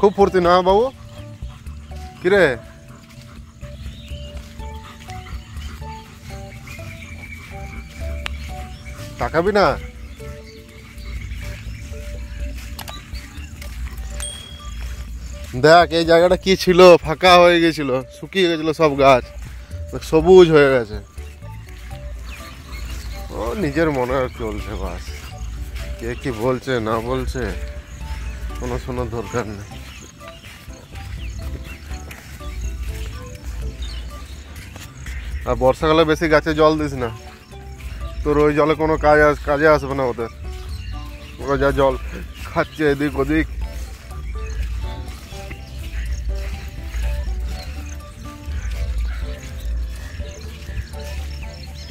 খুব ফুর্তি না বাবু? কিরে তাকাবি না? দেখ এই জায়গাটা কি ছিল, ফাঁকা হয়ে গেছিল, শুকিয়ে গেছিল সব গাছ, সবুজ হয়ে গেছে। ও নিজের মনে আর চলছে বাস, কে কি বলছে না বলছে কোনো শোনার দরকার নেই। আর বর্ষাকালে বেশি গাছে জল দিস না, তোর ওই জলে কোনো কাজে আসবে না ওদের। ওরা যা জল খাচ্ছে এদিক ওদিক।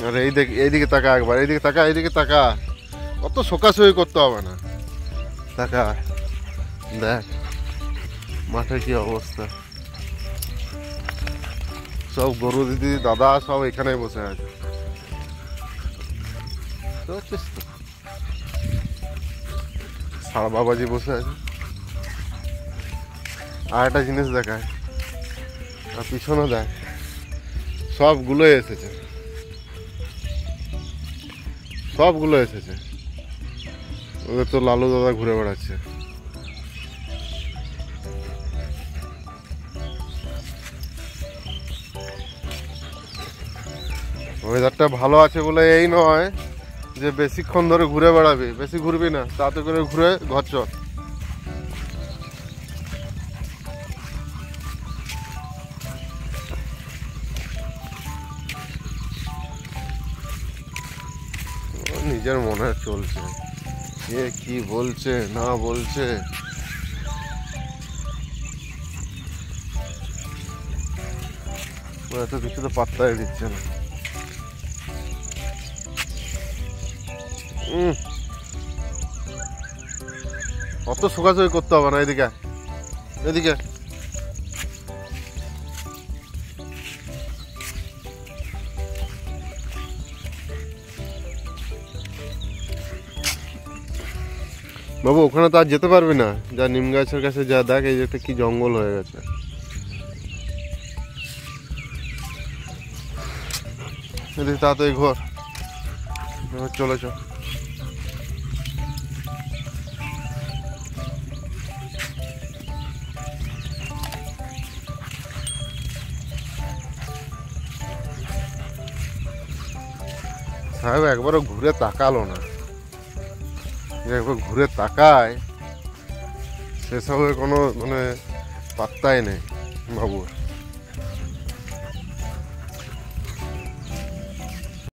আর এইদিকে তাকা একবার, এইদিকে তাকা, এইদিকে তাকা, অত শোকাশোকি করতে হবে না, তাকা। দেখ মাঠে কি অবস্থা, সব গরু দিদি দাদা সব এখানে বসে আছে। সারা বাবাজি বসে আছে। আর একটা জিনিস দেখায়, আর পিছনে দেখ সবগুলো এসেছে, সবগুলো এসেছে। ওদের তো লালু দাদা ঘুরে বেড়াচ্ছে। ওয়েদারটা ভালো আছে বলে এই নয় যে বেশিক্ষণ ধরে ঘুরে বেড়াবি, বেশি ঘুরবি না, তাতে করে ঘুরে ঘর চল। নিজের মনে চলছে, কে কি বলছে না বলছে। এত কিছু তো পাত্তাই দিচ্ছে না। অত শোকাশোকি করতে হবে না, এদিকে এদিকে। বাবু ওখানে তো আর যেতে পারবি না, যা নিম গাছের কাছে যা দেখ, এই যে কি জঙ্গল হয়ে গেছে। এদিকে তাড়াতাড়ি ঘর চলে চ। সাহেব একবারও ঘুরে তাকালো না, একবার ঘুরে তাকায় সেসবের কোনো মানে পাত্তাই নেই বাবুর।